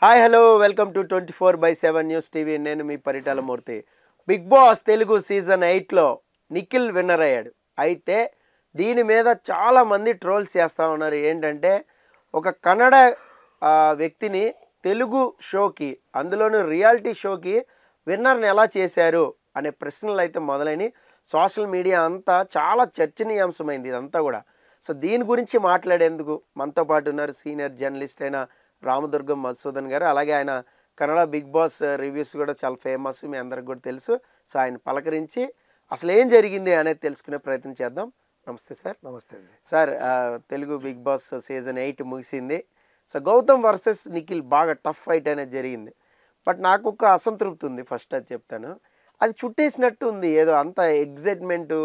Hi hello welcome to 24/7 news TV. నేను మీ Paritala Murthy. Bigg Boss Telugu season 8లో నిఖిల్ విన్నర్ అయ్యాడు. అయితే దీని మీద చాలామంది ట్రోల్స్ చేస్తూ ఉన్నారు. ఏంటంటే ఒక కన్నడ వ్యక్తిని తెలుగు షోకి, అందులోనూ రియాలిటీ షోకి విన్నర్ని ఎలా చేశారు అనే ప్రశ్నలు అయితే మొదలైన సోషల్ మీడియా అంతా చాలా చర్చనీయాంశమైంది ఇదంతా కూడా. సో దీని గురించి మాట్లాడేందుకు మనతో పాటు ఉన్నారు సీనియర్ జర్నలిస్ట్ అయిన రామదుర్గం మధుసూదన్ గారు. అలాగే ఆయన కన్నడ బిగ్ బాస్ రివ్యూస్ కూడా చాలా ఫేమస్, మీ అందరికి కూడా తెలుసు. సో ఆయన పలకరించి అసలు ఏం జరిగింది అనేది తెలుసుకునే ప్రయత్నం చేద్దాం. నమస్తే సార్. నమస్తే అండి sir. Telugu Bigg Boss season 8 ముగిసింది. సో గౌతమ్ వర్సెస్ నిఖిల్ బాగా టఫ్ ఫైట్ అనేది జరిగింది. బట్ నాకు ఒక అసంతృప్తి ఉంది, ఫస్ట్ అది చెప్తాను. అది చుట్టేసినట్టు ఉంది, ఏదో అంత ఎగ్జైట్మెంటు,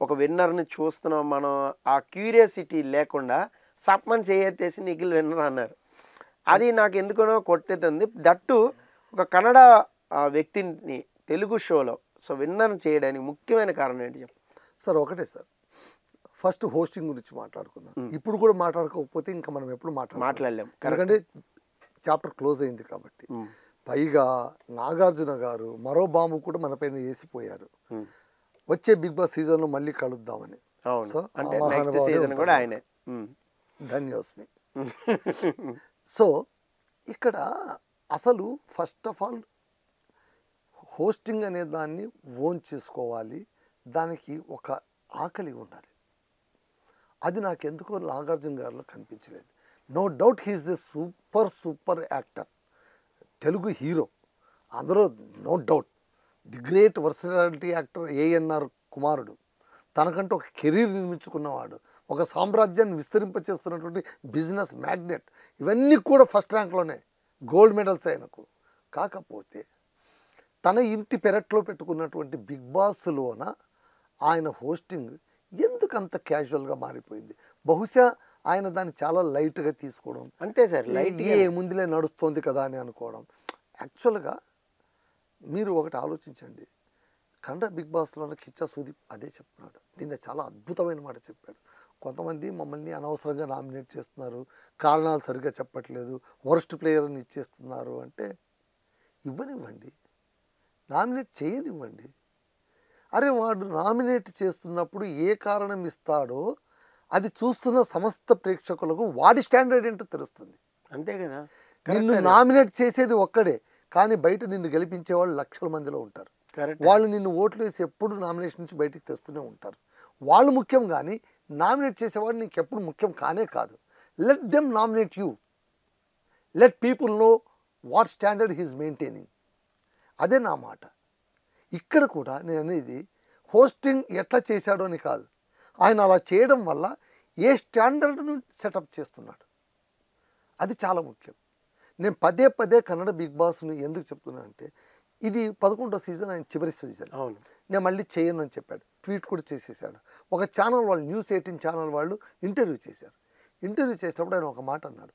ఒక విన్నర్ని చూస్తున్నాం మనం, ఆ క్యూరియాసిటీ లేకుండా సప్మన్ చేయెత్తేసి నిఖిల్ విన్నర్ అన్నారు. అది నాకు ఎందుకనో కొట్టేతుంది. దట్టు ఒక కన్నడ వ్యక్తిని తెలుగు షోలో సో విన్నర్ చేయడానికి ముఖ్యమైన కారణం ఏంటి చెప్పు సార్? ఒకటే సార్, ఫస్ట్ హోస్టింగ్ గురించి మాట్లాడుకుందాం. ఇప్పుడు కూడా మాట్లాడుకోకపోతే ఇంకా మనం ఎప్పుడు మాట్లాడలేం, ఎందుకంటే చాప్టర్ క్లోజ్ అయింది కాబట్టి. పైగా నాగార్జున గారు మరో బాంబు కూడా మన పైన వేసిపోయారు. వచ్చే బిగ్ బాస్ సీజన్లో మళ్ళీ కలుద్దామని. సో ధన్యోస్మి. సో ఇక్కడ అసలు ఫస్ట్ ఆఫ్ ఆల్ హోస్టింగ్ అనే దాన్ని ఓన్ చేసుకోవాలి, దానికి ఒక ఆకలి ఉండాలి. అది నాకు ఎందుకో నాగార్జున గారిలో కనిపించలేదు. No doubt he's a super actor, Telugu hero, అందరూ no doubt the great personality actor ANR కుమారుడు. తనకంటూ ఒక కెరీర్ నిర్మించుకున్నవాడు, ఒక సామ్రాజ్యాన్ని విస్తరింపచేస్తున్నటువంటి బిజినెస్ మ్యాగ్నెట్. ఇవన్నీ కూడా ఫస్ట్ ర్యాంక్లోనే గోల్డ్ మెడల్స్ ఆయనకు. కాకపోతే తన ఇంటి పెరట్లో పెట్టుకున్నటువంటి బిగ్ బాస్లోన ఆయన హోస్టింగ్ ఎందుకు అంత క్యాజువల్గా మారిపోయింది? బహుశా ఆయన దాన్ని చాలా లైట్గా తీసుకోవడం, అంతే సార్, ఏ ముందులే నడుస్తోంది కదా అని అనుకోవడం. యాక్చువల్గా మీరు ఒకటి ఆలోచించండి, కన్నడ బిగ్ బాస్లోనే కిచ్చా సుదీప్ అదే చెప్తున్నాడు. నిన్న చాలా అద్భుతమైన మాట చెప్పాడు. కొంతమంది మమ్మల్ని అనవసరంగా నామినేట్ చేస్తున్నారు, కారణాలు సరిగ్గా చెప్పట్లేదు, వరస్ట్ ప్లేయర్ని ఇచ్చేస్తున్నారు అంటే ఇవ్వనివ్వండి, నామినేట్ చేయనివ్వండి. అరే వాడు నామినేట్ చేస్తున్నప్పుడు ఏ కారణం ఇస్తాడో అది చూస్తున్న సమస్త ప్రేక్షకులకు వాడి స్టాండర్డ్ ఏంటో తెలుస్తుంది. అంతే కదా. నిన్ను నామినేట్ చేసేది ఒక్కడే, కానీ బయట నిన్ను గెలిపించే వాళ్ళు లక్షల మందిలో ఉంటారు. వాళ్ళు నిన్ను ఓట్లు వేసి ఎప్పుడు నామినేషన్ నుంచి బయటికి తెస్తూనే ఉంటారు. వాళ్ళు ముఖ్యం, కానీ నామినేట్ చేసేవాడు నీకు ఎప్పుడు ముఖ్యం కానే కాదు. Let them nominate you, let people know what standard he's maintaining. అదే నా మాట. ఇక్కడ కూడా నేను అనేది హోస్టింగ్ ఎట్లా చేశాడో అని కాదు, ఆయన అలా చేయడం వల్ల ఏ స్టాండర్డ్ను సెటప్ చేస్తున్నాడు, అది చాలా ముఖ్యం. నేను పదే పదే కన్నడ బిగ్ బాస్ని ఎందుకు చెప్తున్నాను అంటే, ఇది 11వ సీజన్, ఆయన చివరి సీజన్. అవును, నేను మళ్ళీ చేయను అని చెప్పాడు, ట్వీట్ కూడా చేసేసాడు. ఒక ఛానల్ వాళ్ళు, న్యూస్ 18 ఛానల్ వాళ్ళు ఇంటర్వ్యూ చేశారు. ఇంటర్వ్యూ చేసినప్పుడు ఆయన ఒక మాట అన్నాడు,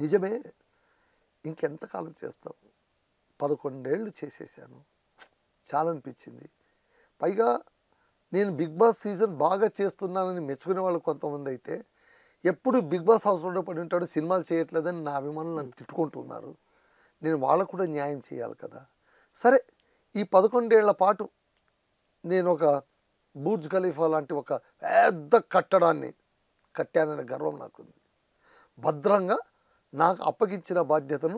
నిజమే, ఇంకెంతకాలం చేస్తావు, 11 ఏళ్ళు చేసేసాను, చాలా అనిపించింది. పైగా నేను బిగ్ బాస్ సీజన్ బాగా చేస్తున్నానని మెచ్చుకునే వాళ్ళు కొంతమంది అయితే, ఎప్పుడు బిగ్ బాస్ హౌస్లో పడి ఉంటాడు, సినిమాలు చేయట్లేదని నా అభిమానులు నన్ను తిట్టుకుంటున్నారు. నేను వాళ్ళకు కూడా న్యాయం చేయాలి కదా. సరే, ఈ 11 ఏళ్ల పాటు నేను ఒక బుర్జ్ ఖలీఫా లాంటి ఒక పెద్ద కట్టడాన్ని కట్టాననే గర్వం నాకుంది. భద్రంగా నాకు అప్పగించిన బాధ్యతను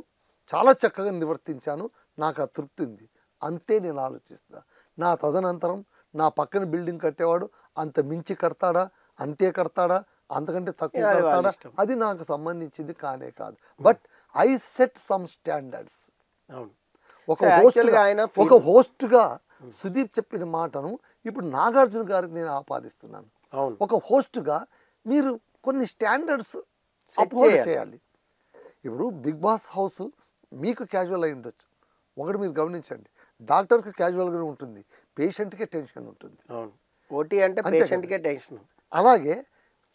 చాలా చక్కగా నిర్వర్తించాను, నాకు ఆ తృప్తి ఉంది. అంతే నేను ఆలోచిస్తా. నా తదనంతరం నా పక్కన బిల్డింగ్ కట్టేవాడు అంత మించి కడతాడా, అంతే కడతాడా, అంతకంటే తక్కువ కడతాడా, అది నాకు సంబంధించింది కానే కాదు. But I set some standards. ఒక హోస్ట్గా సుదీప్ చెప్పిన మాటను ఇప్పుడు నాగార్జున గారికి నేను ఆపాదిస్తున్నాను. ఒక హోస్ట్గా మీరు కొన్ని స్టాండర్డ్స్ అప్హోల్డ్ చేయాలి. ఇప్పుడు బిగ్ బాస్ హౌస్ మీకు క్యాజువల్ అయి ఉండొచ్చు, ఒకటి మీరు గమనించండి, డాక్టర్కి క్యాజువల్గా ఉంటుంది, పేషెంట్కే టెన్షన్ ఉంటుంది. ఓటీ అంటే పేషెంట్కే టెన్షన్. అలాగే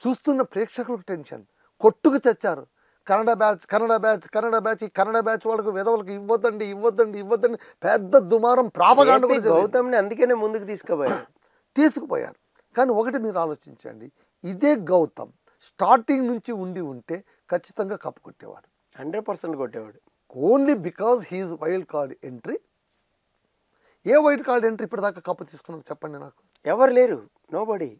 చూస్తున్న ప్రేక్షకులకు టెన్షన్, కొట్టుకు చచ్చారు. కన్నడ బ్యాచ్ ఈ కన్నడ బ్యాచ్ వాళ్ళకు విధవులకు ఇవ్వద్దండి పెద్ద దుమారం ప్రాపగాండ కూడా గౌతమ్ని అందుకనే ముందుకు తీసుకుపోయారు. కానీ ఒకటి మీరు ఆలోచించండి, ఇదే గౌతమ్ స్టార్టింగ్ నుంచి ఉంటే ఖచ్చితంగా కప్పు కొట్టేవాడు. 100% కొట్టేవాడు. Only because he's wild card entry. ఏ వైల్డ్ కార్డ్ ఎంట్రీ ఇప్పటిదాకా కప్పు తీసుకున్నారు చెప్పండి నాకు. ఎవరు లేరు, నోబడి.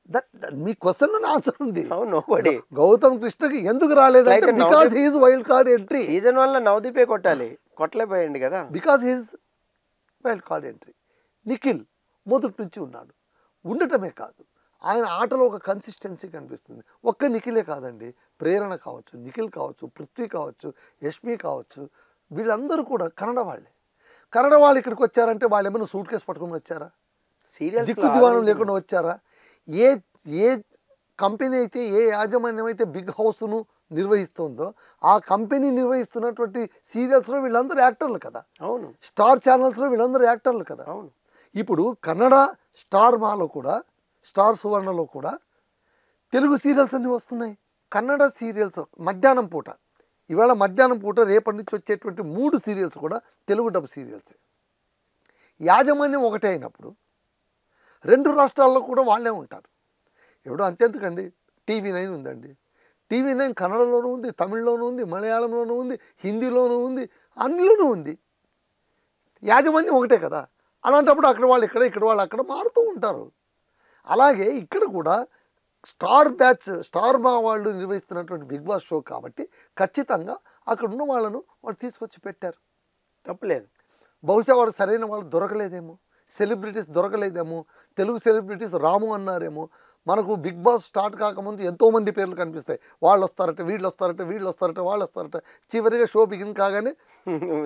దట్ మీ క్వశ్చన్ ఆన్సర్ ఉంది. అవును, నోబడి. గౌతమ్ కృష్ణకి ఎందుకు రాలేదంటే because he's wild card entry. Season వల్ల నవదీపే కొట్టాలి, కొట్టలేపోయింది కదా. Because he's wild card entry. Nikhil మొదటి నుంచి ఉన్నాడు, ఉండటమే కాదు ఆయన ఆటలో ఒక కన్సిస్టెన్సీ కనిపిస్తుంది. ఒక్క నిఖిలే కాదండి, ప్రేరణ కావచ్చు, నిఖిల్ కావచ్చు, పృథ్వీ కావచ్చు, యష్మి కావచ్చు, వీళ్ళందరూ కూడా కన్నడ వాళ్ళే. కన్నడ వాళ్ళు ఇక్కడికి వచ్చారంటే వాళ్ళు ఏమైనా సూట్ కేసు పట్టుకుని వచ్చారా? సీరియల్స్ దిక్కు దివాణం లేకుండా వచ్చారా? ఏ ఏ కంపెనీ అయితే, ఏ యాజమాన్యం అయితే బిగ్ హౌస్ను నిర్వహిస్తుందో ఆ కంపెనీ నిర్వహిస్తున్నటువంటి సీరియల్స్లో వీళ్ళందరూ యాక్టర్లు కదా. అవును. స్టార్ ఛానల్స్లో వీళ్ళందరూ యాక్టర్లు కదా. అవును. ఇప్పుడు కన్నడ స్టార్ మాలో కూడా, స్టార్ సువర్ణలో కూడా తెలుగు సీరియల్స్ అన్నీ వస్తున్నాయి. కన్నడ సీరియల్స్ మధ్యాహ్నం పూట, ఇవాళ మధ్యాహ్నం పూట రేపటి నుంచి వచ్చేటువంటి 3 సీరియల్స్ కూడా తెలుగు డబ్ సీరియల్సే. యాజమాన్యం ఒకటే అయినప్పుడు 2 రాష్ట్రాల్లో కూడా వాళ్ళే ఉంటారు. ఇప్పుడు అంతెందుకండి, TV9 ఉందండి. TV9 కన్నడలోనూ ఉంది, తమిళ్లోనూ ఉంది, మలయాళంలోనూ ఉంది, హిందీలోనూ ఉంది, అన్నిలోనూ ఉంది. యాజమాన్యం ఒకటే కదా. అలాంటప్పుడు అక్కడ వాళ్ళు ఇక్కడ, ఇక్కడ వాళ్ళు అక్కడ మారుతూ ఉంటారు. అలాగే ఇక్కడ కూడా స్టార్ బ్యాచ్, స్టార్ మా వాళ్ళు నిర్వహిస్తున్నటువంటి బిగ్ బాస్ షో కాబట్టి ఖచ్చితంగా అక్కడ ఉన్న వాళ్ళను వాళ్ళు తీసుకొచ్చి పెట్టారు, తప్పలేదు. బహుశా వాళ్ళు సరైన వాళ్ళు దొరకలేదేమో, సెలబ్రిటీస్ దొరకలేదేమో, తెలుగు సెలబ్రిటీస్ రాము అన్నారేమో. మనకు బిగ్ బాస్ స్టార్ట్ కాకముందు ఎంతోమంది పేర్లు కనిపిస్తాయి, వాళ్ళు వస్తారట, వీళ్ళు వస్తారట, వీళ్ళు వస్తారట, వాళ్ళు వస్తారట. చివరిగా షో బిగిన్ కాగానే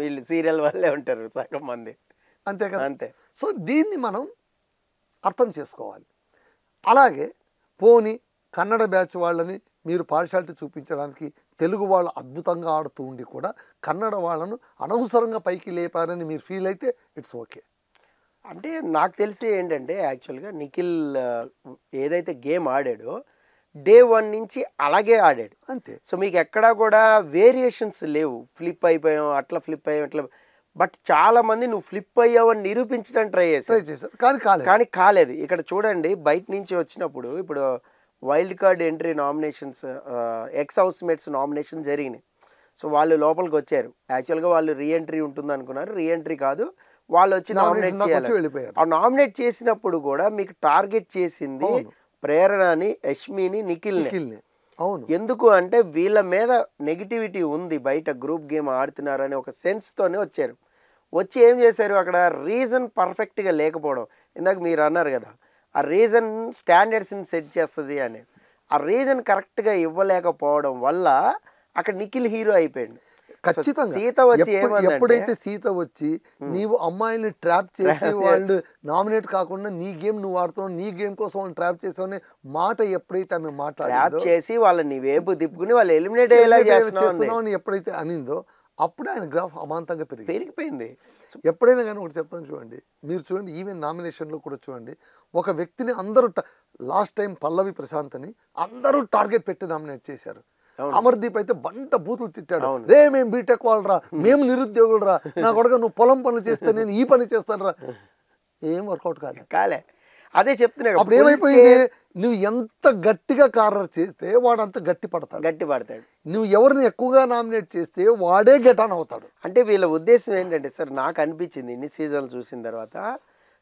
వీళ్ళు సీరియల్ వాళ్ళే ఉంటారు సగం మంది, అంతే కదా. అంతే. సో దీన్ని మనం అర్థం చేసుకోవాలి. అలాగే పోని కన్నడ బ్యాచ్ వాళ్ళని మీరు పార్షాలిటీ చూపించడానికి తెలుగు వాళ్ళు అద్భుతంగా ఆడుతూ ఉండి కూడా కన్నడ వాళ్ళను అనవసరంగా పైకి లేపారని మీరు ఫీల్ అయితే ఇట్స్ ఓకే. అంటే నాకు తెలిసి ఏంటంటే యాక్చువల్గా నిఖిల్ ఏదైతే గేమ్ ఆడాడో డే 1 నుంచి అలాగే ఆడాడు, అంతే. సో మీకు ఎక్కడా కూడా వేరియేషన్స్ లేవు. ఫ్లిప్ అయిపోయాం, అట్లా ఫ్లిప్ అయ్యాం, అట్లా. బట్ చాలా మంది నువ్వు ఫ్లిప్ అయ్యావని నిరూపించడానికి ట్రై చేశారు, కానీ కాలేదు. ఇక్కడ చూడండి, బయట నుంచి వచ్చినప్పుడు ఇప్పుడు wild card entry nominations, X house mates nomination జరిగినాయి. సో వాళ్ళు లోపలికి వచ్చారు. యాక్చువల్గా వాళ్ళు రీఎంట్రీ ఉంటుంది అనుకున్నారు, రీఎంట్రీ కాదు, వాళ్ళు వచ్చి నామినేట్ చేయాలి. ఆ నామినేట్ చేసినప్పుడు కూడా మీకు టార్గెట్ చేసింది ప్రేరణని, యష్మిని, నిఖిల్ని. అవును. ఎందుకు అంటే వీళ్ళ మీద నెగిటివిటీ ఉంది, బయట గ్రూప్ గేమ్ ఆడుతున్నారని ఒక సెన్స్తోనే వచ్చారు. వచ్చి ఏం చేశారు, అక్కడ రీజన్ పర్ఫెక్ట్గా లేకపోవడం. ఇందాక మీరు అన్నారు కదా, ఆ రీజన్ స్టాండర్డ్స్ని సెట్ చేస్తుంది అని. ఆ రీజన్ కరెక్ట్గా ఇవ్వలేకపోవడం వల్ల అక్కడ నిఖిల్ హీరో అయిపోయాడు. ఖచ్చితంగా సీత వచ్చి ఎప్పుడైతే సీత వచ్చి నీవు అమ్మాయిని ట్రాప్ చేసి వాళ్ళు నామినేట్ కాకుండా నీ గేమ్ నువ్వు ఆడుతున్నావు, నీ గేమ్ కోసం వాళ్ళు ట్రాప్ చేసావు మాట ఎప్పుడైతే ఆమె మాట్లాడి చేసి వాళ్ళని వేపు తిప్పుకుని వాళ్ళు ఎలిమినేట్ అయ్యేలా చేస్తున్నావు అని ఎప్పుడైతే అనిందో అప్పుడు ఆయన గ్రాఫ్ అమాంతంగా పెరిగిపోయింది. ఎప్పుడైనా కానీ ఒకటి చెప్తాను చూడండి, మీరు చూడండి ఈవెన్ నామినేషన్లో కూడా చూడండి, ఒక వ్యక్తిని అందరూ లాస్ట్ టైం పల్లవి ప్రశాంత్ అని అందరూ టార్గెట్ పెట్టి నామినేట్ చేశారు. అమర్దీప్ అయితే బంట బూతులు తిట్టాడు, రే మేము బీటెక్ వాళ్ళరా, మేము నిరుద్యోగులు రా, నా కొడుకు నువ్వు పొలం పనులు చేస్తే నేను ఈ పని చేస్తాను రా. ఏం వర్కౌట్ కాలే. అదే చెప్తున్నా. అప్పుడు ఏమైపోయింది, నువ్వు ఎంత గట్టిగా కార్నర్ చేస్తే వాడు అంత గట్టి పడతాడు. నువ్వు ఎవరిని ఎక్కువగా నామినేట్ చేస్తే వాడే గెటాన్ అవుతాడు. అంటే వీళ్ళ ఉద్దేశం ఏంటంటే సార్, నాకు అనిపించింది ఇన్ని సీజన్లు చూసిన తర్వాత,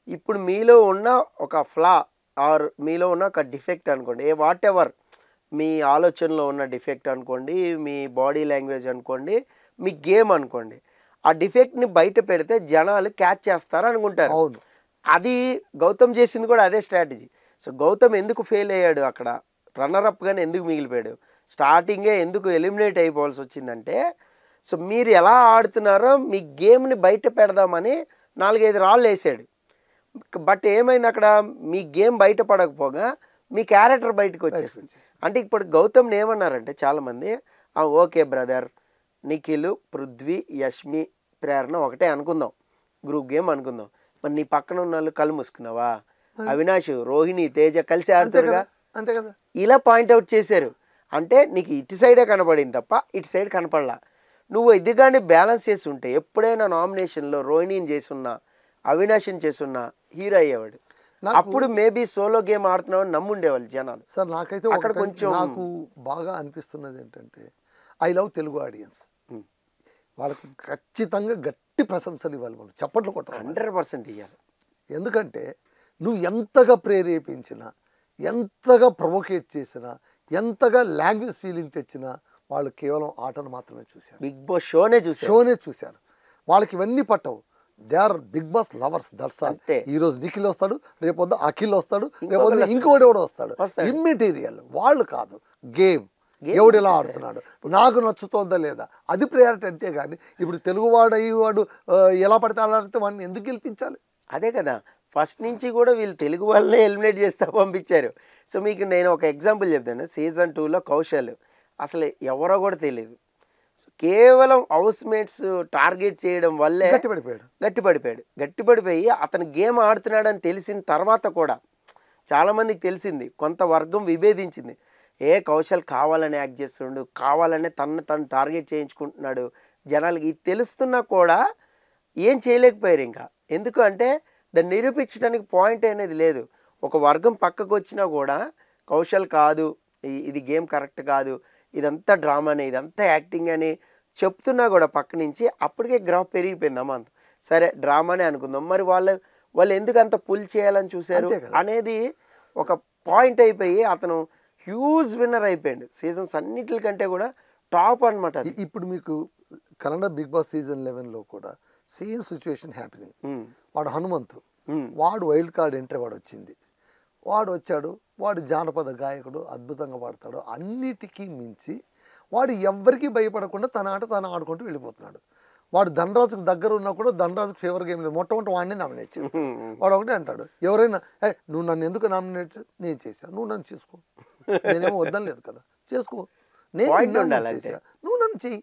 ఇప్పుడు మీలో ఉన్న ఒక ఫ్లా ఆర్ మీలో ఉన్న ఒక డిఫెక్ట్ అనుకోండి, వాట్ ఎవర్ మీ ఆలోచనలో ఉన్న డిఫెక్ట్ అనుకోండి, మీ బాడీ లాంగ్వేజ్ అనుకోండి, మీ గేమ్ అనుకోండి, ఆ డిఫెక్ట్ని బయట పెడితే జనాలు క్యాచ్ చేస్తారు అనుకుంటారు. అవును, అది గౌతమ్ చేసింది కూడా అదే స్ట్రాటజీ. సో గౌతమ్ ఎందుకు ఫెయిల్ అయ్యాడు, అక్కడ రన్నరప్గానే ఎందుకు మిగిలిపోయాడు, స్టార్టింగే ఎందుకు ఎలిమినేట్ అయిపోవాల్సి వచ్చిందంటే, సో మీరు ఎలా ఆడుతున్నారో మీ గేమ్ని బయట పెడదామని 4-5 రాళ్ళు వేసాడు. బట్ ఏమైంది, అక్కడ మీ గేమ్ బయట పడకపోగా మీ క్యారెక్టర్ బయటకు వచ్చేసింది. అంటే ఇప్పుడు గౌతమ్ని ఏమన్నారంటే చాలామంది, ఓకే బ్రదర్, నిఖిల్, పృథ్వీ, యష్మి, ప్రేరణ ఒకటే అనుకుందాం, గ్రూప్ గేమ్ అనుకుందాం, మరి నీ పక్కన ఉన్న వాళ్ళు కళ్ళు మూసుకున్నావా, అవినాష్, రోహిణి, తేజ కలిసి ఆడుతారుగా, అంతే కదా, ఇలా పాయింట్అవుట్ చేశారు. అంటే నీకు ఇటు సైడే కనపడింది తప్ప ఇటు సైడ్ కనపడలా. నువ్వు ఇది కానీ బ్యాలెన్స్ చేసి ఉంటే ఎప్పుడైనా నామినేషన్లో రోహిణిని చేసున్నా, అవినాష్ని చేసున్నా హీరో అయ్యేవాడు. అప్పుడు మేబీ సోలో గేమ్ ఆడుతున్నావు నమ్ముండేవాళ్ళు జనాలు. సార్ నాకైతే అక్కడ కొంచెం నాకు బాగా అనిపిస్తున్నది ఏంటంటే, ఐ లవ్ తెలుగు ఆడియన్స్. వాళ్ళకి ఖచ్చితంగా గట్టి ప్రశంసలు ఇవ్వాలి, మనం చప్పట్లు కొట్టాలి, 100% ఇవ్వాలి. ఎందుకంటే నువ్వు ఎంతగా ప్రేరేపించినా, ఎంతగా ప్రొవోకేట్ చేసినా, ఎంతగా లాంగ్వేజ్ ఫీలింగ్ తెచ్చినా వాళ్ళు కేవలం ఆటను మాత్రమే చూశారు, బిగ్ బాస్ షోనే చూశారు. వాళ్ళకి ఇవన్నీ పట్టవు. They are Bigg Boss lovers, that's all. ఈ రోజు నిఖిల్ వస్తాడు, రేపొద్దు అఖిల్ వస్తాడు, రేపొద్దు ఇంకోటి ఎవడో వస్తాడు. ఇమ్మెటీరియల్ వాళ్ళు కాదు, గేమ్ ఎవడు ఎలా ఆడుతున్నాడు, నాకు నచ్చుతోందా లేదా, అది ప్రయారిటీ. అంతేగాని ఇప్పుడు తెలుగువాడు అయ్యేవాడు ఎలా పడితే అలా ఆడితే వాడిని ఎందుకు గెలిపించాలి? అదే కదా, ఫస్ట్ నుంచి కూడా వీళ్ళు తెలుగు వాళ్ళనే ఎలిమినేట్ చేస్తా పంపించారు. సో మీకు నేను ఒక ఎగ్జాంపుల్ చెప్తాను. సీజన్ 2లో కౌశల్ అసలు ఎవరో కూడా తెలియదు. సో కేవలం హౌస్ మేట్స్ టార్గెట్ చేయడం వల్లే గట్టిపడిపోయి అతను గేమ్ ఆడుతున్నాడని తెలిసిన తర్వాత కూడా చాలామందికి తెలిసింది, కొంత వర్గం విభేదించింది. కౌశల్ కావాలని యాక్ట్ చేస్తుండు, కావాలనే తను టార్గెట్ చేయించుకుంటున్నాడు జనాలకి. ఇది తెలుస్తున్నా కూడా ఏం చేయలేకపోయారు ఇంకా. ఎందుకు అంటే దాన్ని నిరూపించడానికి పాయింట్ అనేది లేదు. ఒక వర్గం పక్కకు వచ్చినా కూడా కౌశల్ కాదు, ఇది గేమ్ కరెక్ట్ కాదు, ఇదంతా డ్రామానే, ఇదంతా యాక్టింగ్ అని చెప్తున్నా కూడా పక్క నుంచి అప్పటికే గ్రాఫ్ పెరిగిపోయింది అమ్మంత. సరే డ్రామానే అనుకుందాం, మరి వాళ్ళు ఎందుకు అంత పుల్ చేయాలని చూశారు అనేది ఒక పాయింట్ అయిపోయి అతను హ్యూజ్ విన్నర్ అయిపోయాడు. సీజన్స్ అన్నిటికంటే కూడా టాప్ అనమాట. ఇప్పుడు మీకు కన్నడ బిగ్ బాస్ సీజన్ 11లో కూడా సేమ్ సిచ్యువేషన్ హ్యాపెనింగ్. వాడు హనుమంతు, వాడు వైల్డ్ కార్డ్ ఎంట్రీ వాడు వచ్చింది, వాడు వచ్చాడు, వాడు జానపద గాయకుడు, అద్భుతంగా పాడతాడు. అన్నిటికీ మించి వాడు ఎవ్వరికీ భయపడకుండా తన ఆట తాను ఆడుకుంటూ వెళ్ళిపోతున్నాడు. వాడు ధనరాజుకు దగ్గర ఉన్నా కూడా ధనరాజుకు ఫేవర్ గేమ్ లేదు, మొట్టమొదటి వాడిని నామినేట్ చేస్తాడు. వాడు ఒకటే అంటాడు, ఎవరైనా నువ్వు నన్ను ఎందుకు నామినేట్ నేను చేశాను, నువ్వు నన్ను చేసుకో, నేనేమో వద్దని లేదు కదా, చేసుకో, నేను చేశా, నువ్వు నన్ను చెయ్యి.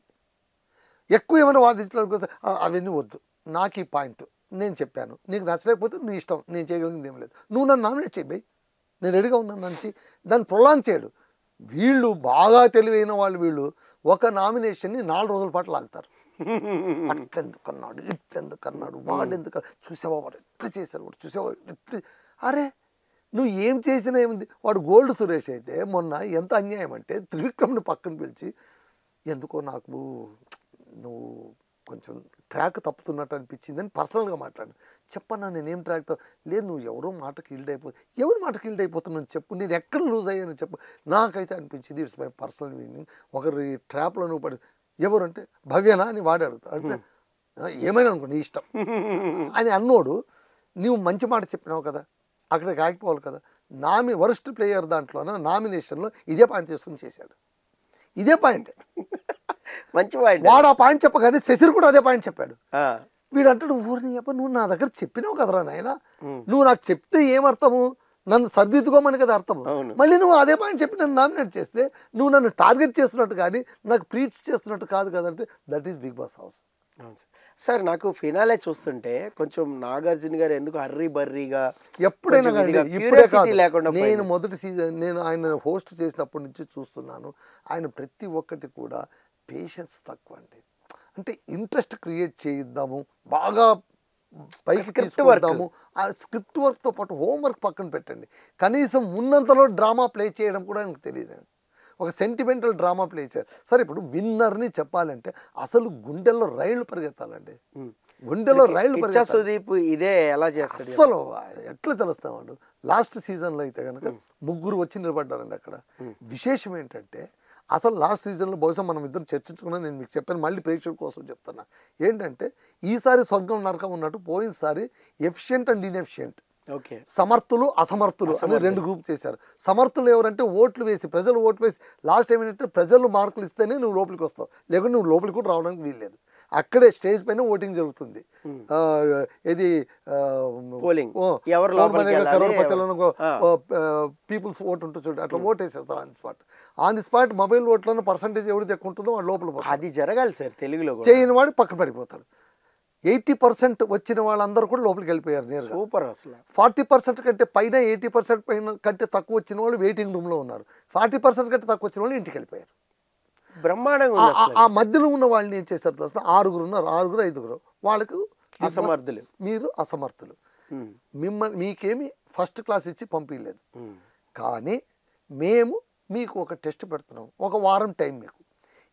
ఎక్కువ ఏమైనా వాదించడానికి వస్తే అవన్నీ వద్దు, నాకు ఈ పాయింట్ నేను చెప్పాను, నీకు నచ్చలేకపోతే నీ ఇష్టం, నేను చేయగలిగింది ఏం లేదు, నువ్వు నన్ను నామినేట్ చేయి బై, నేను రెడీగా ఉన్నాను నుంచి దాన్ని ప్రొలాంగ్ చేయడు. వీళ్ళు బాగా తెలివైన వాళ్ళు, వీళ్ళు ఒక నామినేషన్ని 4 రోజుల పాటు లాగుతారు. అట్లెందుకన్నాడు, ఇట్లెందుకన్నాడు, వాడెందుకు చూసావా, వాడు ఎట్లా చేశారు, వాడు చూసావా ఎట్లా. అరే నువ్వు ఏం చేసినా ఏముంది. వాడు గోల్డ్ సురేష్ అయితే మొన్న ఎంత అన్యాయం అంటే త్రివిక్రమ్ని పక్కన పిలిచి, ఎందుకో నాకు నువ్వు కొంచెం ట్రాక్ తప్పుతున్నట్టు అనిపించింది అని పర్సనల్గా మాట్లాడు. చెప్పన్నా నేనేం ట్రాక్ లేదు, నువ్వు ఎవరో మాటకి ఈల్డ్ ఎవరి మాటకి ఈల్డ్ అయిపోతున్నాను చెప్పు, నేను ఎక్కడ లూజ్ అయ్యాను చెప్పు. నాకైతే అనిపించింది ఇట్స్ మై పర్సనల్ మీనింగ్, ఒకరి ట్రాప్లో నువ్వు పడి ఎవరంటే భవ్యనా అని వాడు అడుగుతాడు. అంటే ఏమైనా అనుకో నీ ఇష్టం అని అన్నోడు, నువ్వు మంచి మాట చెప్పినావు కదా, అక్కడికి ఆగిపోవాలి కదా. వరస్ట్ ప్లేయర్ దాంట్లోన నామినేషన్లో ఇదే పాయింట్ చేసుకుని చేశాడు, ఇదే పాయింట్ మంచి పాయింట్. వాడు ఆ పాయింట్ చెప్పగానే శశిర్ కూడా అదే పాయింట్ చెప్పాడు. వీడు అంటాడు, ఊరిని చెప్ప నువ్వు నా దగ్గర చెప్పినావు కదరా నాయన, నువ్వు నాకు చెప్తే ఏమర్థము, నన్ను సర్దిద్దుకోమని కదా అర్థము. మళ్ళీ నువ్వు అదే పాయింట్ చెప్పి నన్ను నామినేట్ చేస్తే నువ్వు నన్ను టార్గెట్ చేస్తున్నట్టు కానీ నాకు ప్రీచ్ చేస్తున్నట్టు కాదు కదంటే that is Bigg Boss house. Sir నాకు ఫినాలే చూస్తుంటే కొంచెం నాగార్జున గారు ఎందుకు హర్రీ బర్రీగా ఎప్పుడైనా కానీ ఇప్పుడే కాదు, నేను మొదటి సీజన్ నేను ఆయన హోస్ట్ చేసినప్పటి నుంచి చూస్తున్నాను, ఆయన ప్రతి ఒక్కటి కూడా పేషెన్స్ తక్కువ అండి. అంటే ఇంట్రెస్ట్ క్రియేట్ చేయిద్దాము, బాగా పైకి తీసుకుందాము, ఆ స్క్రిప్ట్ వర్క్తో పాటు హోంవర్క్ పక్కన పెట్టండి. కనీసం ఉన్నంతలో డ్రామా ప్లే చేయడం కూడా ఆయనకు తెలియదు. ఒక సెంటిమెంటల్ డ్రామా ప్లే చేయాలి. సరే ఇప్పుడు విన్నర్ని చెప్పాలంటే అసలు గుండెల్లో రైళ్లు పరిగెత్తాలండి, గుండెలో రైళ్లు పరిగెత్తాలి. ఇదే ఎలా చేస్తాడు అసలు ఎట్లా తెలుస్తామండు. లాస్ట్ సీజన్లో అయితే కనుక 3 వచ్చి నిలబడ్డారండి అక్కడ. విశేషం ఏంటంటే అసలు లాస్ట్ సీజన్లో బహుశా మనం ఇద్దరు చర్చించుకున్నా, నేను మీకు చెప్పాను, మళ్ళీ ప్రేక్షకుల కోసం చెప్తున్నా ఏంటంటే ఈసారి స్వర్గం నరకం ఉన్నట్టు పోయినసారి ఎఫిషియెంట్ అండ్ ఇన్ఎఫిషియెంట్, సమర్థులు అసమర్థులు అని 2 గ్రూప్ చేశారు. సమర్థులు ఎవరంటే ఓట్లు వేసి, ప్రజలు ఓట్లు వేసి, లాస్ట్ టైం ఏంటంటే ప్రజలు మార్కులు ఇస్తేనే నువ్వు లోపలికి వస్తావు, లేకుంటే నువ్వు లోపలికి కూడా రావడానికి వీల్లేదు. అక్కడే స్టేజ్ పైన ఓటింగ్ జరుగుతుంది. ఇది కరోడ్పతిలో పీపుల్స్ ఓట్ ఉంటుంది చూడండి, అట్లా ఓట్ వేసేస్తారు ఆన్ ది స్పాట్. మొబైల్ ఓట్లను పర్సంటేజ్ ఎవరిది ఎక్కువ ఉంటుందో వాడు లోపల పోతాడు. అది జరగాలి సార్, తెలుగులో చేయని వాడు పక్కన పడిపోతాడు. 80% వచ్చిన వాళ్ళందరూ కూడా లోపలికి వెళ్ళిపోయారు నేరుగా. సూపర్. అసలు 40% కంటే పైన, 80% పైన కంటే తక్కువ వచ్చిన వాళ్ళు వెయిటింగ్ రూమ్లో ఉన్నారు, 40% కంటే తక్కువ వచ్చిన వాళ్ళు ఇంటికి వెళ్ళిపోయారు. బ్రహ్మాండంగా. ఆ మధ్యలో ఉన్న వాళ్ళని ఏం చేశారు తెలుసా, 6 ఉన్నారు, 6 5 వాళ్ళకు అసమర్థులు, మీరు అసమర్థులు, మీకేమి ఫస్ట్ క్లాస్ ఇచ్చి పంపించలేదు, కానీ మేము మీకు ఒక టెస్ట్ పెడుతున్నాం, ఒక వారం టైం మీకు,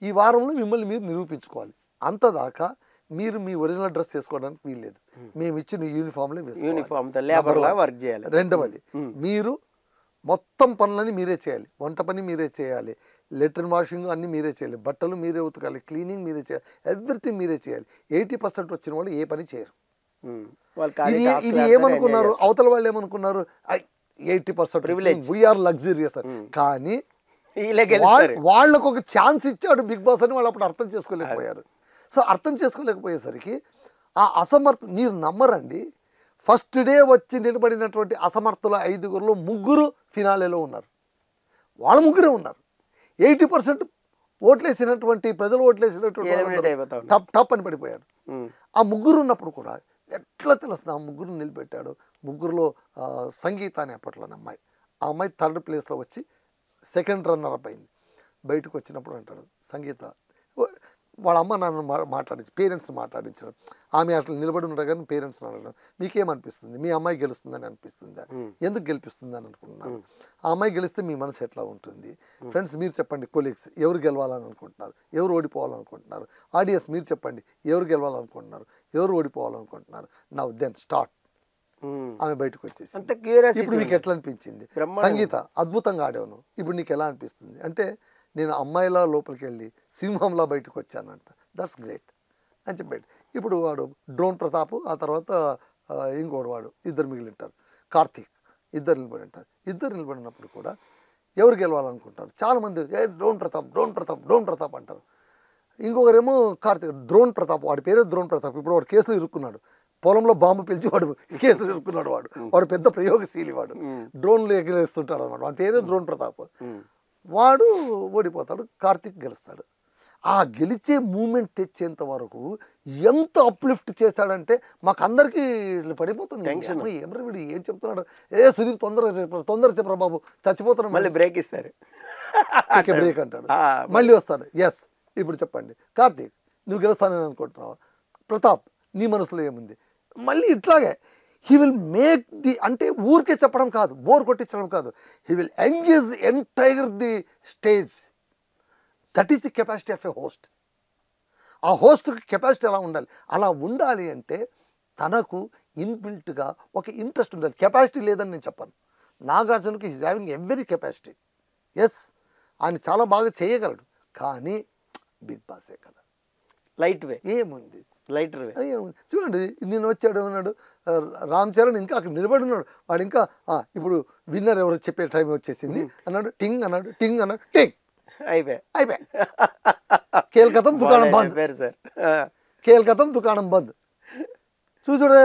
ఈ వారంలో మిమ్మల్ని మీరు నిరూపించుకోవాలి. అంతదాకా మీరు మీ ఒరిజినల్ డ్రెస్ వేసుకోవడానికి వీల్లేదు. మేము ఇచ్చిన యూనిఫామ్లే వేసుకోవాలి. వర్క్ చేయాలి. రెండవది, మీరు మొత్తం పనులని మీరే చేయాలి. వంట పని మీరే చేయాలి, లెట్రిన్ వాషింగ్ అన్ని మీరే చేయాలి, బట్టలు మీరే ఉతకాలి, క్లీనింగ్ మీరే చేయాలి, ఎవ్రీథింగ్ మీరే చేయాలి. 80% వచ్చిన వాళ్ళు ఏ పని చేయరు. ఇది ఏమనుకున్నారు, అవతల వాళ్ళు ఏమనుకున్నారు, 80% వీఆర్ లగ్జరియస్ అని. కానీ వాళ్ళకు ఒక ఛాన్స్ ఇచ్చాడు బిగ్ బాస్ అని వాళ్ళు అప్పుడు అర్థం చేసుకోలేకపోయారు. సో అర్థం చేసుకోలేకపోయేసరికి ఆ మీరు నమ్మరండి, ఫస్ట్ డే వచ్చి నిలబడినటువంటి అసమర్థుల 5గురిలో 3 ఫినాలేలో ఉన్నారు. వాళ్ళ 3 ఉన్నారు. 80% ఓట్లేసినటువంటి ప్రజలు ఓట్లేసినటువంటి టప్ అని పడిపోయారు. ఆ 3 ఉన్నప్పుడు కూడా ఎట్లా తెలుస్తుంది, ఆ 3 నిలబెట్టాడు. 3లో సంగీత అనే అప్పట్లో అమ్మాయి, ఆ అమ్మాయి 3rd ప్లేస్లో వచ్చి 2nd రన్నర్ అప్ అయింది. బయటకు వచ్చినప్పుడు అంటాడు సంగీత, వాళ్ళ అమ్మ నాన్న మాట్లాడించి పేరెంట్స్ మాట్లాడించడం, ఆమె అట్లా నిలబడి ఉండగా కానీ పేరెంట్స్ అడగడం, మీకేమనిపిస్తుంది, మీ అమ్మాయి గెలుస్తుందని అనిపిస్తుందా, ఎందుకు గెలిపిస్తుంది అని అనుకుంటున్నారు, ఆ అమ్మాయి గెలిస్తే మీ మనసు ఎట్లా ఉంటుంది, ఫ్రెండ్స్ మీరు చెప్పండి, కొలీగ్స్ ఎవరు గెలవాలని అనుకుంటున్నారు, ఎవరు ఓడిపోవాలనుకుంటున్నారు, ఆడియన్స్ మీరు చెప్పండి ఎవరు గెలవాలనుకుంటున్నారు, ఎవరు ఓడిపోవాలనుకుంటున్నారు. Now then start. ఆమె బయటకు వచ్చేసి ఇప్పుడు మీకు ఎట్లా అనిపించింది, సంగీత అద్భుతంగా ఆడాను, ఇప్పుడు నీకు ఎలా అనిపిస్తుంది అంటే, నేను అమ్మాయిలా లోపలికి వెళ్ళి సింహంలా బయటకు వచ్చానంట, దట్స్ గ్రేట్ అని చెప్పాడు. ఇప్పుడు వాడు డ్రోన్ ప్రతాప్, ఆ తర్వాత ఇంకోడు వాడు, 2 మిగిలింటారు, కార్తీక్, 2 నిలబడి ఉంటారు. 2 నిలబడినప్పుడు కూడా ఎవరు గెలవాలనుకుంటారు, చాలామంది డ్రోన్ ప్రతాప్ అంటారు. ఇంకొకరేమో కార్తీక్, డ్రోన్ ప్రతాప్, వాడి పేరే డ్రోన్ ప్రతాప్. ఇప్పుడు వాడు కేసులో ఇరుక్కున్నాడు, పొలంలో బాంబు పిలిచి వాడు కేసులో ఇరుక్కున్నాడు. వాడు పెద్ద ప్రయోగశీలి, వాడు డ్రోన్లు ఎగిరేస్తుంటాడు అనమాట. వాడి పేరే డ్రోన్ ప్రతాప్. వాడు ఓడిపోతాడు, కార్తీక్ గెలుస్తాడు. ఆ గెలిచే మూమెంట్ తెచ్చేంత వరకు ఎంత అప్లిఫ్ట్ చేశాడంటే మాకందరికీ పడిపోతుంది. ఏమరా వీడు ఏం చెప్తున్నాడు, సుదీప్ తొందర చెప్పరా బాబు చచ్చిపోతున్నాడు, మళ్ళీ బ్రేక్ ఇస్తారు, బ్రేక్ అంటాడు, మళ్ళీ వస్తాడు. ఎస్ ఇప్పుడు చెప్పండి, కార్తీక్ నువ్వు గెలుస్తానని అనుకుంటున్నావు, ప్రతాప్ నీ మనసులో ఏముంది, మళ్ళీ ఇట్లాగే హీ విల్ మేక్ ది, అంటే ఊరికే చెప్పడం కాదు, బోర్ కొట్టించడం కాదు, he will engage entire the stage. That is the capacity of a host. ఆ హోస్ట్కి కెపాసిటీ ఎలా ఉండాలి, అలా ఉండాలి అంటే తనకు ఇన్బిల్ట్గా ఒక ఇంట్రెస్ట్ ఉండాలి. కెపాసిటీ లేదని నేను చెప్పను, నాగార్జునకి is having every capacity. Yes ఆయన చాలా బాగా చేయగలడు, కానీ బిగ్ బాసే కదా, లైట్ వే ఏముంది, లైటర్ వే చూడండి. నేను వచ్చాడు అన్నాడు రామ్ చరణ్, ఇంకా అక్కడ నిలబడి ఉన్నాడు, వాడు ఇంకా ఇప్పుడు విన్నర్ ఎవరు చెప్పే టైం వచ్చేసింది అన్నాడు, టింగ్ అన్నాడు, టింగ్ అన్నాడు, టింగ్ అయిపోయి కేల్కతం దుకాణం బంద్, కేల్కతం దుకాణం బంద్. చూసాడు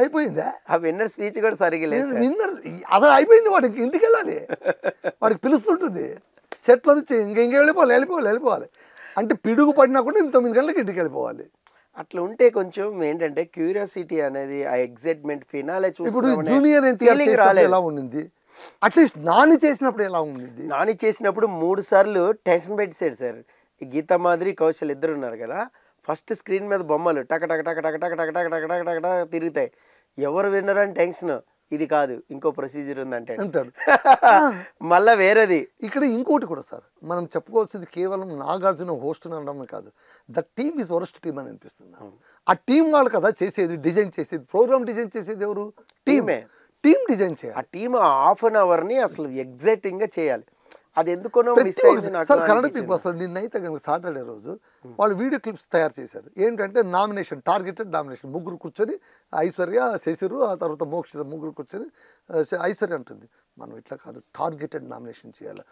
అయిపోయిందా, ఆ విన్నర్ స్పీచ్ కూడా సరిగ్గా లేదు, విన్నర్ అసలు అయిపోయింది. వాడికి ఇంటికి వెళ్ళాలి, వాడికి పిలుస్తుంటుంది సెట్లో నుంచి, ఇంక వెళ్ళిపోవాలి. అంటే పిడుగు పడినా కూడా 9 గంటలకు ఇంటికి వెళ్ళిపోవాలి. అట్లా ఉంటే కొంచెం ఏంటంటే క్యూరియాసిటీ అనేది, ఆ ఎగ్జైట్మెంట్ ఫినాలే చూసి. ఇప్పుడు జూనియర్ ఎన్టీఆర్ చేసినప్పుడు ఎలా ఉండింది, అట్లీస్ట్ నాని చేసినప్పుడు ఎలా ఉండింది, నాని చేసినప్పుడు 3 సార్లు టెన్షన్ పెట్టేశాడు సార్. గీతా మాదిరి, కౌశల్ 2 ఉన్నారు కదా, ఫస్ట్ స్క్రీన్ మీద బొమ్మలు టక టక టక టక టక టక టక టక టక టక తిరుగుతాయి, ఎవరు విన్నర్ అని టెన్షన్, ఇది కాదు ఇంకో ప్రొసీజర్ ఉందంటే అంటాడు. మళ్ళా వేరేది. ఇక్కడ ఇంకోటి కూడా సార్, మనం చెప్పుకోవాల్సింది కేవలం నాగార్జున హోస్ట్ అనడం కాదు, the team is worst team అని అనిపిస్తుంది. ఆ టీం వాళ్ళు కదా చేసేది, డిజైన్ చేసేది, ప్రోగ్రామ్ డిజైన్ చేసేది ఎవరు, టీమే. టీం డిజైన్ చేయాలి. ఆ టీమ్ హాఫ్ అన్ అవర్ని అసలు ఎగ్జైటింగ్గా చేయాలి. అది ఎందుకనో సార్ కన్నడ బిగ్ బాస్ లో నిన్నైతే కనుక సాటర్డే రోజు వాళ్ళు వీడియో క్లిప్స్ తయారు చేశారు. ఏంటంటే నామినేషన్, టార్గెటెడ్ నామినేషన్, 3 కూర్చొని, ఐశ్వర్య, శశిరు, ఆ తర్వాత మోక్షిత 3 కూర్చొని, ఐశ్వర్య అంటుంది మనం ఇట్లా కాదు, టార్గెటెడ్ నామినేషన్ చేయాలి,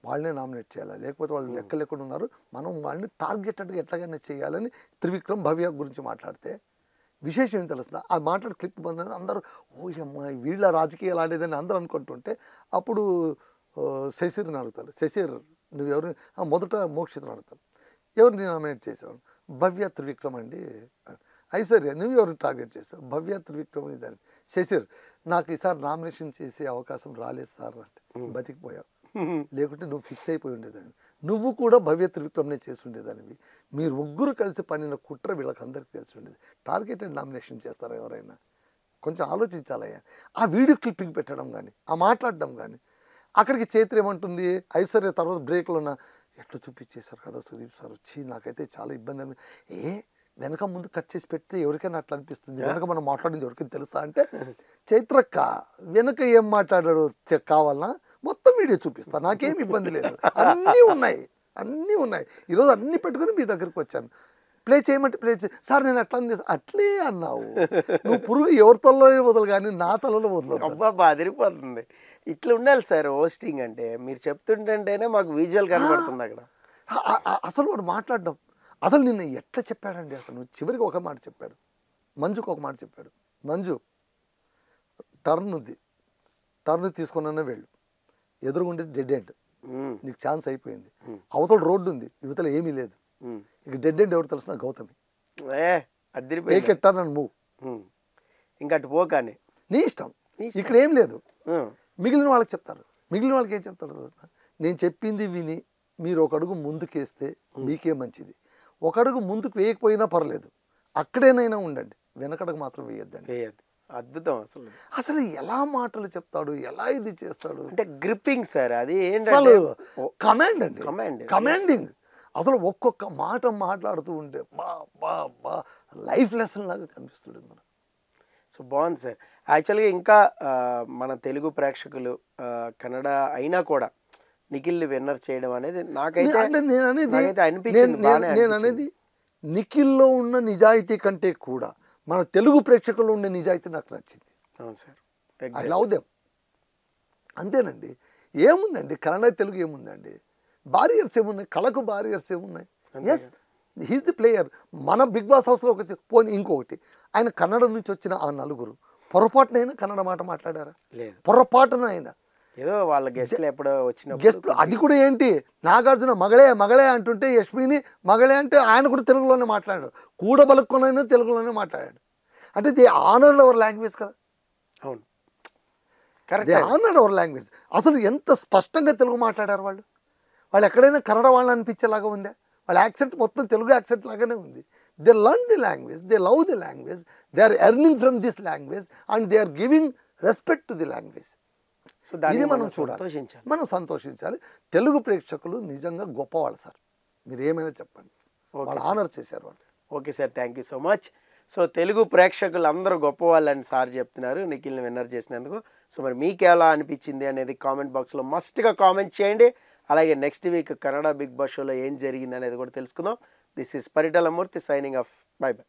వాళ్ళనే నామినేట్ చేయాలి, లేకపోతే వాళ్ళు లెక్క లేకుండా ఉన్నారు, మనం వాళ్ళని టార్గెటెడ్గా ఎట్లాగైనా చేయాలని త్రివిక్రమ్ భవ్య గురించి మాట్లాడితే విశేషం ఏం తెలుస్తుందా, ఆ మాట్లాడి క్లిప్ బందని అందరూ ఓ అమ్మాయి వీళ్ళ రాజకీయాలు ఆడేదని అందరూ అనుకుంటుంటే, అప్పుడు శశిర్ని అడుగుతారు, శశిర్ నువ్వెవరు, మొదట మోక్షితను అడుగుతాను, ఎవరిని నామినేట్ చేసావు, భవ్య త్రివిక్రమ్ అండి. ఐశ్వర్య నువ్వు ఎవరిని టార్గెట్ చేసావు, భవ్య త్రివిక్రమ్ ఇదని. శశిర్ నాకు ఈసారి నామినేషన్ చేసే అవకాశం రాలేదు సార్ అంటే, బతికిపోయావు, లేకుంటే నువ్వు ఫిక్స్ అయిపోయి ఉండేదాన్ని, నువ్వు కూడా భవ్య త్రివిక్రమ్నే చేసి ఉండేదానివి, మీరు 3 కలిసి పనిన కుట్ర వీళ్ళకందరికీ తెలిసి ఉండేది, టార్గెటెడ్ నామినేషన్ చేస్తారా ఎవరైనా, కొంచెం ఆలోచించాలయ్యా. ఆ వీడియో క్లిప్పింగ్ పెట్టడం కానీ, ఆ మాట్లాడడం కానీ, అక్కడికి చైత్ర ఏమంటుంది, ఐశ్వర్య తర్వాత బ్రేక్లో ఉన్న ఎట్లా చూపించేశారు కదా సుదీప్ సార్ వచ్చి, నాకైతే చాలా ఇబ్బంది వెనక ముందు కట్ చేసి పెడితే ఎవరికైనా అట్లా అనిపిస్తుంది, వెనక మనం మాట్లాడింది ఎవరికైనా తెలుసా అంటే, చైత్రక్క వెనక ఏం మాట్లాడాడో కావాలన్నా మొత్తం వీడియో చూపిస్తా, నాకేం ఇబ్బంది లేదు, అన్నీ ఉన్నాయి అన్నీ ఉన్నాయి. ఈరోజు అన్నీ పెట్టుకుని మీ దగ్గరికి వచ్చాను, ప్లే చేయమంటే ప్లే సార్ నేను అట్లా అట్లే అన్నావు, నువ్వు పురుగు ఎవరి తలలో వదలు కానీ నా తలలో వదలదు. అబ్బా అదిరిపోతుంది. ఇట్లా ఉండాలి సార్ హోస్టింగ్ అంటే. మీరు చెప్తుంటేనే మాకు విజువల్ కనబడుతుంది అక్కడ. అసలు వాడు మాట్లాడడం అసలు నిన్న ఎట్లా చెప్పాడండి, అసలు చివరికి ఒక మాట చెప్పాడు, మంజుకు ఒక మాట చెప్పాడు, మంజు టర్న్ ఉంది, టర్న్ తీసుకున్నా వెళ్ళు, ఎదురుగుండే డెడ్ ఎండ్, నీకు ఛాన్స్ అయిపోయింది, అవతల రోడ్డు ఉంది, యువతల ఏమీ లేదు, ఇక డెడ్ ఎండ్ ఎవరు తెలుసు, అగౌతమి, టర్న్ అండ్ మూవ్, ఇంకా అటు పోకానే నీ ఇష్టం, ఇక్కడ ఏం లేదు. మిగిలిన వాళ్ళకి చెప్తారు, మిగిలిన వాళ్ళకి ఏం చెప్తారు తెలుసా, నేను చెప్పింది విని మీరు ఒక అడుగు ముందుకేస్తే మీకే మంచిది, ఒక అడుగు ముందుకు వేయకపోయినా పర్లేదు, అక్కడేనైనా ఉండండి, వెనకడుగు మాత్రం వేయొద్దండి. అద్భుతం. అసలు అసలు ఎలా మాటలు చెప్తాడు, ఎలా ఇది చేస్తాడు అంటే గ్రిప్పింగ్ సార్, అది అసలు కమాండ్ అండి, కమాండ్, కమాండింగ్. అసలు ఒక్కొక్క మాట మాట్లాడుతూ ఉంటే బా బా బా లైఫ్ లెసన్ లాగా కనిపిస్తుంది మనకు. సో బాగుంది సార్. యాక్చువల్గా ఇంకా మన తెలుగు ప్రేక్షకులు కన్నడ అయినా కూడా నిఖిల్ విన్నర్ చేయడం అనేది నాకైతే నేను అనేది నిఖిల్లో ఉన్న నిజాయితీ కంటే కూడా మన తెలుగు ప్రేక్షకుల్లో ఉండే నిజాయితీ నాకు నచ్చింది. అవును సార్, ఐ లవ్ దెమ్. అంతేనండి, ఏముందండి కన్నడ తెలుగు ఏముందండి, బారియర్స్ ఏమున్నాయి, కళకు బారియర్స్ ఏమున్నాయి. Yes he's the player. మన బిగ్ బాస్ హౌస్లోకి వచ్చి పోనీ ఇంకొకటి, ఆయన కన్నడ నుంచి వచ్చిన ఆ నలుగురు పొరపాటునైనా కన్నడ మాట మాట్లాడారా? లేదు, పొరపాటునైనా ఏదో వాళ్ళ గెస్ట్లు ఎప్పుడో వచ్చిన గెస్ట్లు, అది కూడా ఏంటి, నాగార్జున మగళే మగళే అంటుంటే యశ్మిని మగళే అంటే ఆయన కూడా తెలుగులోనే మాట్లాడాడు, కూడబలుక్కునైనా తెలుగులోనే మాట్లాడాడు. అంటే దే ఆనర్డ్ అవర్ లాంగ్వేజ్ కదా. అవును, దే ఆనర్డ్ అవర్ లాంగ్వేజ్. అసలు ఎంత స్పష్టంగా తెలుగు మాట్లాడారు వాళ్ళు. వాళ్ళు ఎక్కడైనా కన్నడ వాళ్ళని అనిపించేలాగా ఉందా? వాళ్ళ యాక్సెంట్ మొత్తం తెలుగు యాక్సెంట్ లాగానే ఉంది. They learn the language, they love the language, they are earning from this language and they are giving respect to the language. So ఇది మనం చూడాలి, మనం సంతోషించాలి. తెలుగు ప్రేక్షకులు నిజంగా గొప్పవాళ్ళు సార్, మీరు ఏమైనా చెప్పండి, వాళ్ళు ఆనర్ చేశారు వాళ్ళు. Okay sir, thank you so much. So Telugu ప్రేక్షకులు అందరూ గొప్పవాళ్ళని సార్ చెప్తున్నారు నిఖిల్ని విన్నర్ చేసినందుకు. సో మరి మీకు ఎలా అనిపించింది అనేది కామెంట్ బాక్స్లో మస్ట్గా కామెంట్ చేయండి. అలాగే next week Kannada Bigg Boss షోలో ఏం జరిగింది అనేది కూడా తెలుసుకుందాం. This is Paritala Murthy signing off. Bye by.